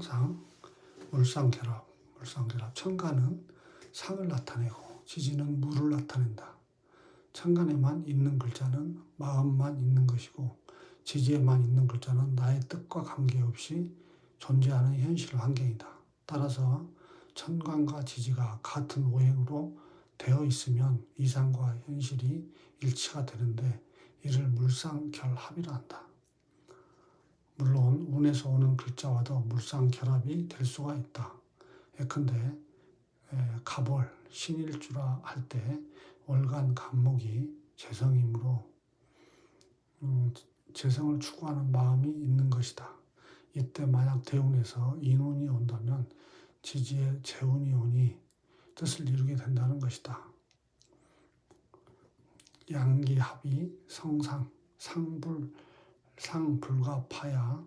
상, 물상결합. 천간은 상을 나타내고 지지는 물을 나타낸다. 천간에만 있는 글자는 마음만 있는 것이고 지지에만 있는 글자는 나의 뜻과 관계없이 존재하는 현실 환경이다. 따라서 천간과 지지가 같은 오행으로 되어 있으면 이상과 현실이 일치가 되는데 이를 물상결합이라 한다. 물론 운에서 오는 글자와도 물상결합이 될 수가 있다. 예컨대 갑월, 신일주라 할 때 월간 간목이 재성이므로 재성을 추구하는 마음이 있는 것이다. 이때 만약 대운에서 인운이 온다면 지지에 재운이 오니 뜻을 이루게 된다는 것이다. 양기합이 성상, 상불과 파야.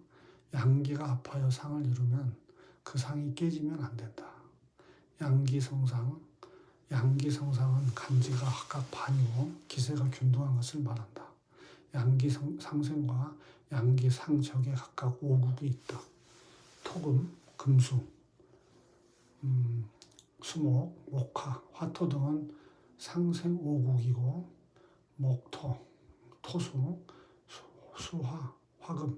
양기가 합하여 상을 이루면 그 상이 깨지면 안 된다. 양기성상은 간지가 각각 반이고 기세가 균등한 것을 말한다. 양기상생과 양기상적에 각각 오국이 있다. 토금, 금수, 수목, 목화, 화토 등은 상생 오국이고 목토, 토수, 수화, 화금,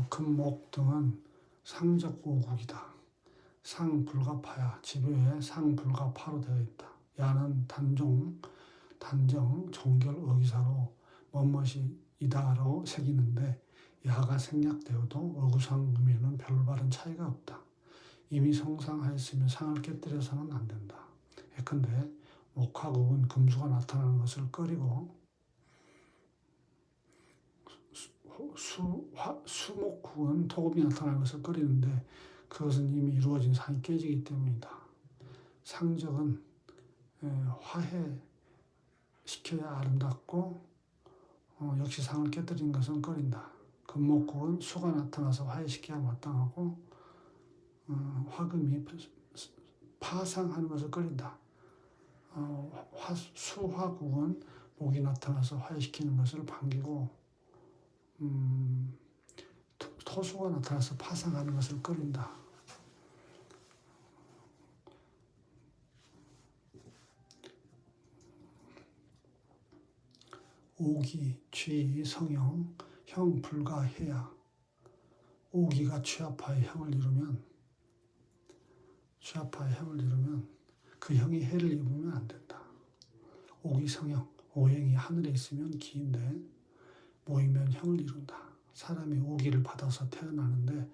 금목 등은 상적 오국이다. 상불가파야. 지묘에 상불가파로 되어 있다. 야는 단정, 정결 어기사로 뭐뭇이 이다로 새기는데 야가 생략되어도 어구상음에는 별바른 차이가 없다. 이미 성상하였으면 상을 깨뜨려서는 안 된다. 예컨대 목화국은 금수가 나타나는 것을 꺼리고 수목국은 토금이 나타나는 것을 꺼리는데 그것은 이미 이루어진 상이 깨지기 때문이다. 상적은 화해시켜야 아름답고 역시 상을 깨뜨린 것은 꺼린다. 금목국은 수가 나타나서 화해시켜야 마땅하고 화금이 파상하는 것을 꺼린다. 수화국은 목이 나타나서 화해시키는 것을 반기고 토수가 나타나서 파상하는 것을 꺼린다. 오기, 취, 성형, 형, 불가, 해야. 오기가 취합하여 형을 이루면 그 형이 해를 입으면 안 된다. 오기, 성형, 오행이 하늘에 있으면 기인데 모이면 형을 이룬다. 사람이 오기를 받아서 태어나는데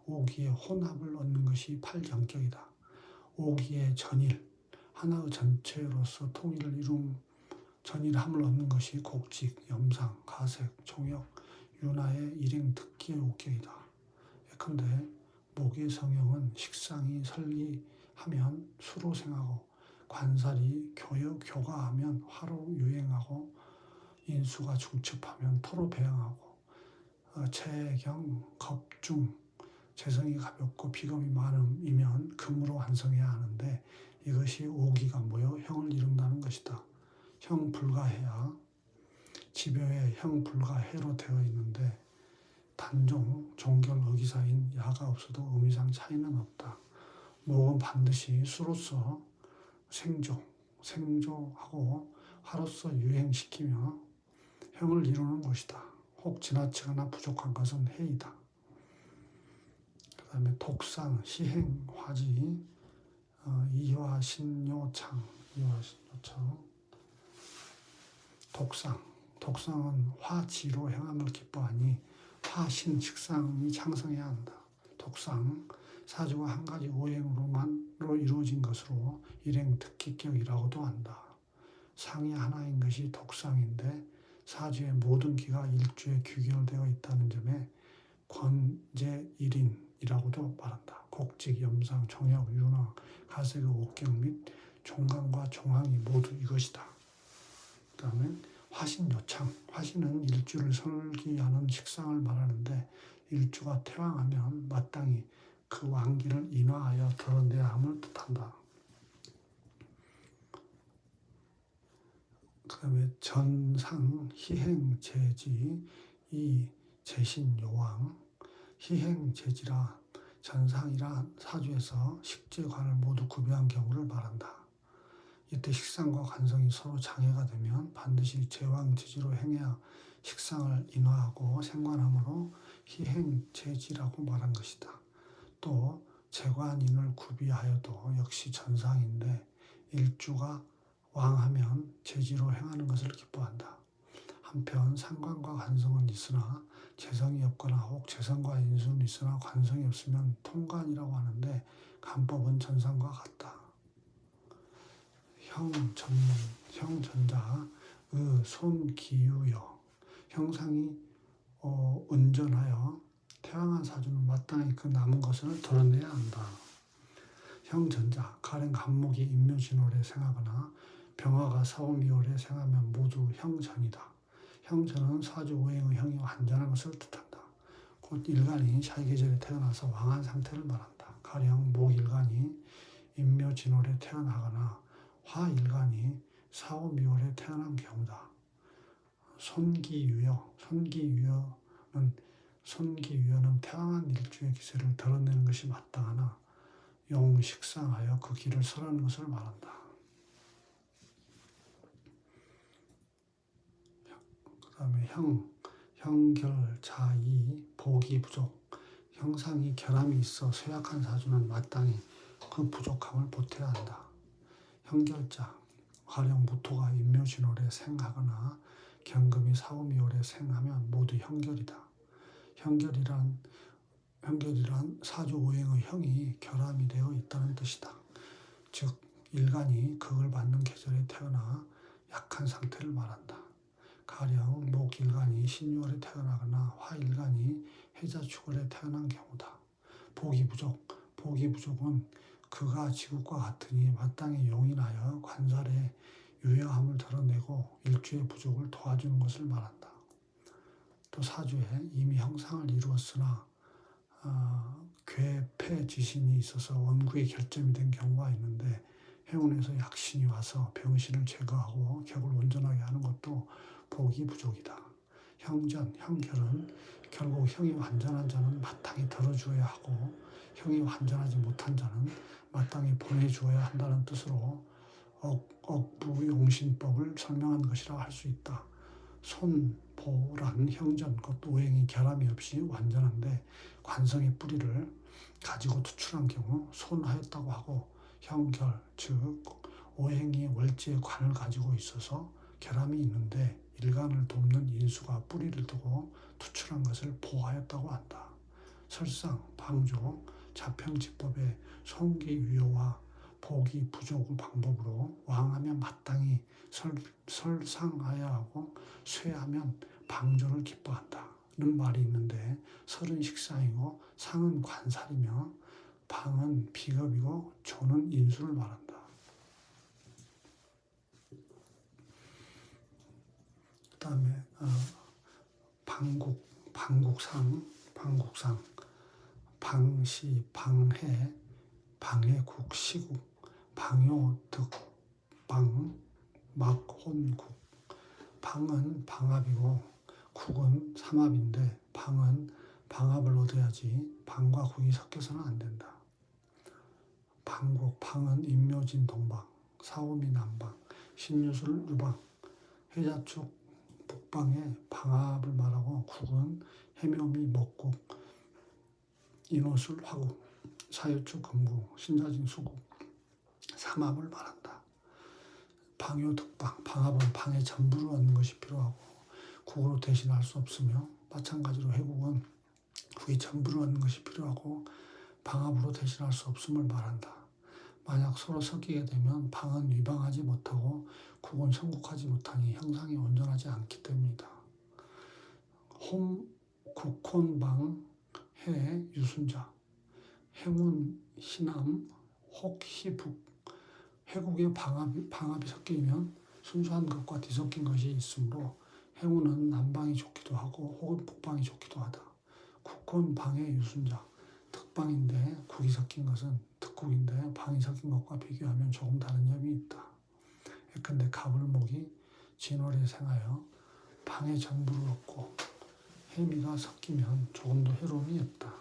오기의 혼합을 얻는 것이 팔정격이다. 오기의 전일, 하나의 전체로서 통일을 이룬 전일함을 얻는 것이 곡직, 염상, 가색, 종역, 윤화의 일행 특기의 옥격이다. 예컨대 목의 성형은 식상이 설기하면 수로 생하고 관살이 교가하면 화로 유행하고 인수가 중첩하면 토로 배양하고 체경, 겁중, 재성이 가볍고 비금이 많음이면 금으로 완성해야 하는데 이것이 오기가 모여 형을 이룬다는 것이다. 형불가해야. 지묘에 형불가해로 되어 있는데 단종, 종결 어기사인 야가 없어도 의미상 차이는 없다. 목은 반드시 수로서 생조하고 화로서 유행시키며 형을 이루는 것이다. 혹 지나치거나 부족한 것은 해이다. 그 다음에 독상, 시행, 화지, 이화신요창. 독상은 화지로 행함을 기뻐하니 화신, 식상이 창성해야 한다. 독상, 사주가 한 가지 오행으로 이루어진 것으로 일행 특기격이라고도 한다. 상이 하나인 것이 독상인데 사주의 모든 기가 일주에 규결되어 있다는 점에 권제일인이라고도 말한다. 곡직, 염상, 종역, 윤화, 가색의 옥경 및 종강과 종항이 모두 이것이다. 그 다음에 화신요창. 화신은 일주를 설기하는 식상을 말하는데 일주가 퇴왕하면 마땅히 그 왕기를 인화하여 드러내야 함을 뜻한다. 그 다음에 전상, 희행, 제지, 이 제신, 요왕. 희행, 제지라 전상이라 사주에서 식재관을 모두 구비한 경우를 말한다. 이때 식상과 관성이 서로 장애가 되면 반드시 제왕제지로 행해야 식상을 인화하고 생관함으로 희행제지라고 말한 것이다. 또 제관인을 구비하여도 역시 전상인데 일주가 왕하면 제지로 행하는 것을 기뻐한다. 한편 상관과 관성은 있으나 재성이 없거나 혹 재성과 인수는 있으나 관성이 없으면 통관이라고 하는데 간법은 전상과 같다. 형전자 손기유여 형상이 온전하여 태양한 사주는 마땅히 그 남은 것을 드러내야 한다. 형전자 가령 간목이 임묘진월에 생하거나 병화가 사오미월에 생하면 모두 형전이다. 형전은 사주 오행의 형이 완전한 것을 뜻한다. 곧 일간이 자기계절에 태어나서 왕한 상태를 말한다. 가령 목일간이 임묘진월에 태어나거나 화일간이 사오미월에 태어난 경우다. 손기유여는 태왕한 일주의 기세를 드러내는 것이 마땅하나 용식상하여 그 길을 설하는 것을 말한다. 그 다음에 형결자이 복이 부족 형상이 결함이 있어 쇠약한 사주는 마땅히 그 부족함을 보태야 한다. 형결자 가령 무토가 임묘진월에 생하거나 경금이 사오미월에 생하면 모두 형결이다. 형결이란 사주 오행의 형이 결함이 되어 있다는 뜻이다. 즉 일간이 극을 받는 계절에 태어나 약한 상태를 말한다. 가령 목일간이 신유월에 태어나거나 화일간이 해자축월에 태어난 경우다. 복이 부족은 그가 지국과 같으니 마땅히 용인하여 관살에 유효함을 드러내고 일주의 부족을 도와주는 것을 말한다. 또 사주에 이미 형상을 이루었으나 괴폐지신이 있어서 원구의 결점이 된 경우가 있는데 해운에서 약신이 와서 병신을 제거하고 격을 온전하게 하는 것도 복이 부족이다. 형결은 결국 형이 완전한 자는 마땅히 들어주어야 하고 형이 완전하지 못한 자는 마땅히 보내주어야 한다는 뜻으로 억부용신법을 설명한 것이라 할 수 있다. 손보란 형전, 곧 오행이 결함이 없이 완전한데 관성의 뿌리를 가지고 투출한 경우 손하였다고 하고 형결, 즉 오행이 월지의 관을 가지고 있어서 결함이 있는데 일간을 돕는 인수가 뿌리를 두고 투출한 것을 보하였다고 한다. 설상, 방조, 자평지법의 손기유효와 복이 부족의 방법으로 왕하면 마땅히 설상하여야 하고 쇠하면 방조를 기뻐한다는 말이 있는데 설은 식상이고 상은 관살이며 방은 비겁이고 조는 인수를 말한다. 그 다음에 방국상, 방시, 방해, 방해국, 시국, 방요, 득방, 막혼국. 방은 방합이고 국은 삼합인데 방은 방합을 얻어야지 방과 국이 섞여서는 안 된다. 방은 임묘진 동방, 사오미 남방, 신유술 유방, 해자축 북방의 방합을 말하고 국은 해묘미 목국, 인호술 화국, 사유축 금국, 신자진 수국, 삼합을 말한다. 방요 득방, 방합은 방의 전부를 얻는 것이 필요하고 국으로 대신할 수 없으며 마찬가지로 해국은 국의 전부를 얻는 것이 필요하고 방합으로 대신할 수 없음을 말한다. 만약 서로 섞이게 되면 방은 위방하지 못하고 국은 성국하지 못하니 형상이 온전하지 않기 때문이다. 국혼방 해 유순자 해문 희남 혹희북 해국의 방합이 섞이면 순수한 것과 뒤섞인 것이 있으므로 해운은 남방이 좋기도 하고 혹은 북방이 좋기도 하다. 국혼 방해 유순자 득방인데 국이 섞인 것은 득국인데 방이 섞인 것과 비교하면 조금 다른 점이 있다. 예컨대 가불목이 진월에 생하여 방의 전부를 얻고 해미가 섞이면 조금 더 해로움이 없다.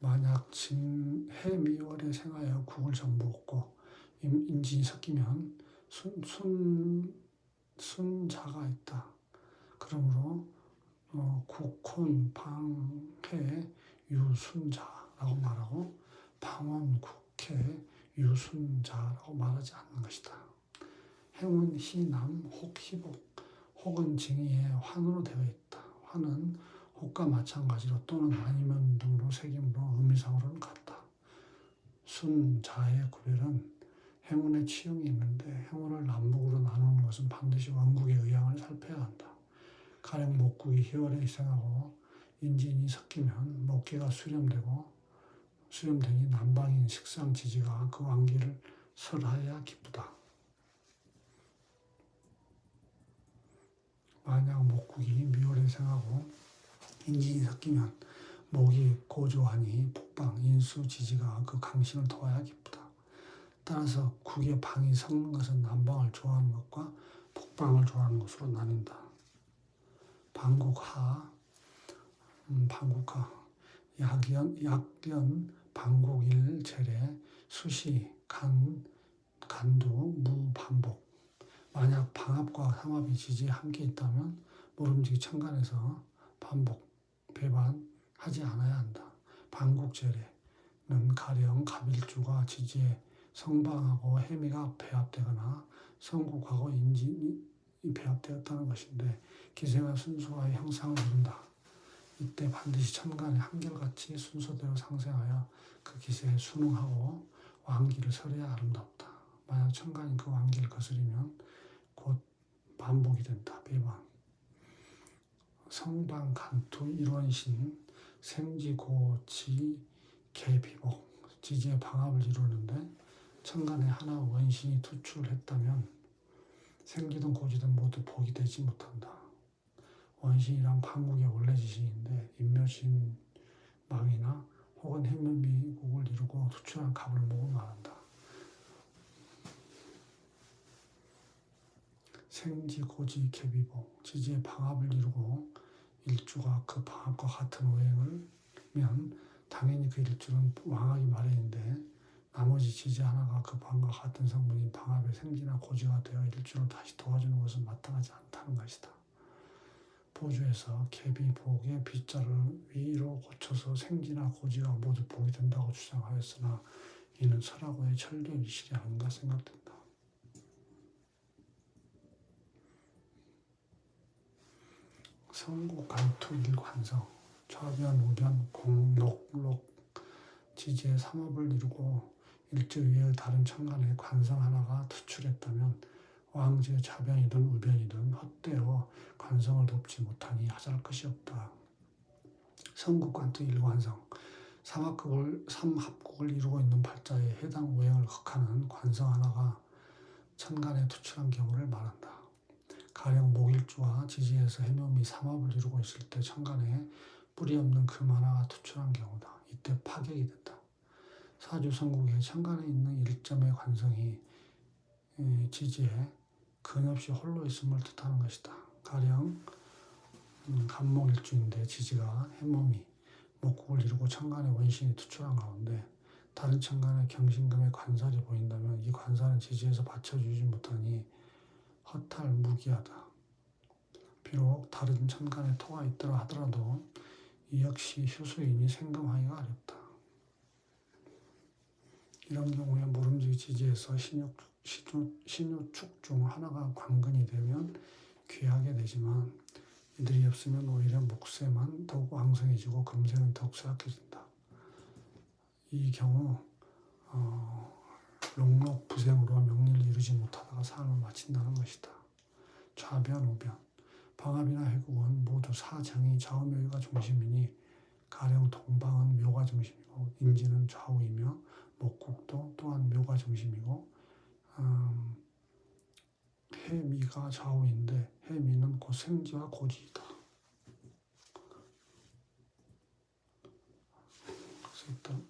만약 해미월에 생하여 국을 전부 얻고 인진이 섞이면 순자가 있다. 그러므로 국혼 방해 유순자라고 말하고 방원 국해 유순자라고 말하지 않는 것이다. 행운 희남 혹 희복 혹은 징의에 환으로 되어 있다. 환은 혹과 마찬가지로 또는 아니면 등으로 새김으로 의미상으로는 같다. 순자의 구별은 행운의 치용이 있는데 행운을 남북으로 나누는 것은 반드시 왕국의 의향을 살펴야 한다. 가령 목국이 희월에 희생하고 인진이 섞이면 목기가 수렴되니 남방인 식상지지가 그 왕기를 설하여야 기쁘다. 만약 목국이 미월에 희생하고 인진이 섞이면 목이 고조하니 북방 인수지지가 그 강신을 도와야 기쁘다. 따라서 국의 방이 섞는 것은 남방을 좋아하는 것과 북방을 좋아하는 것으로 나뉜다. 방국하 약연 방국일제례 수시 간두 무반복. 만약 방합과 삼합이 지지에 함께 있다면 모름지기 천간에서 반복, 배반하지 않아야 한다. 방국제례는 가령 갑일주가 지지에 성방하고 해미가 배합되거나 성국하고 인진이 배합되었다는 것인데 기세가 순서와의 형상을 이룬다. 이때 반드시 천간에 한결같이 순서대로 상생하여 그 기세에 순응하고 왕기를 설해야 아름답다. 만약 천간이 그 왕기를 거스리면 곧 반복이 된다. 배반. 성방간투 일원신 생지고지 개비복 지지의 방합을 이루는데 천간에 하나 원신이 투출했다면 생지든 고지든 모두 복이 되지 못한다. 원신이란 방국의 원래 지식인데 인묘신망이나 혹은 행묘미국을 이루고 투출한 갑을 모으고 말한다. 생지고지 개비복 지지의 방합을 이루고 일주가 그 방합과 같은 오행을면 당연히 그 일주는 왕하기 마련인데 나머지 지지 하나가 그 방과 같은 성분인 방합의 생지나 고지가 되어 일주를 다시 도와주는 것은 마땅하지 않다는 것이다. 보주에서 개비복의 비자를 위로 고쳐서 생지나 고지가 모두 복이 된다고 주장하였으나 이는 설하고의 철교이시리 아닌가 생각된다. 성국간투 일관성 좌변, 우변, 공록록 지지의 삼합을 이루고 일주 위의 다른 천간에 관성 하나가 투출했다면 왕지의 좌변이든 우변이든 헛되어 관성을 돕지 못하니 하잘 것이 없다. 성국간투 일관성 삼합국을 이루고 있는 발자에 해당 오행을 극하는 관성 하나가 천간에 투출한 경우를 말한다. 가령 목일주와 지지에서 해묘미 삼합을 이루고 있을 때 천간에 뿌리 없는 금 하나가 투출한 경우다. 이때 파격이 된다. 사주성국의 천간에 있는 일점의 관성이 지지에 근없이 홀로 있음을 뜻하는 것이다. 가령 간목일주인데 지지가 해묘미, 목국을 이루고 천간에 원신이 투출한 가운데 다른 천간에 경신금의 관살이 보인다면 이 관살은 지지에서 받쳐주지 못하니 허탈무기하다. 비록 다른 천간에 토가 있더라 하더라도 이 역시 휴수이니 생금하기가 어렵다. 이런 경우에 모름지기 지지에서 신유축 중 하나가 관근이 되면 귀하게 되지만 이들이 없으면 오히려 목세만 더욱 왕성해지고 금세는 더욱 쇠약해진다. 이 경우 롱록부생으로 명리를 이루지 못하다가 삶을 마친다는 것이다. 좌변, 우변 방합이나 해국은 모두 사정이 좌우묘가 중심이니 가령 동방은 묘가 중심이고 인지는 좌우이며 목국도 또한 묘가 중심이고 해미가 좌우인데 해미는 곧 생지와 고지이다. 그래서 일단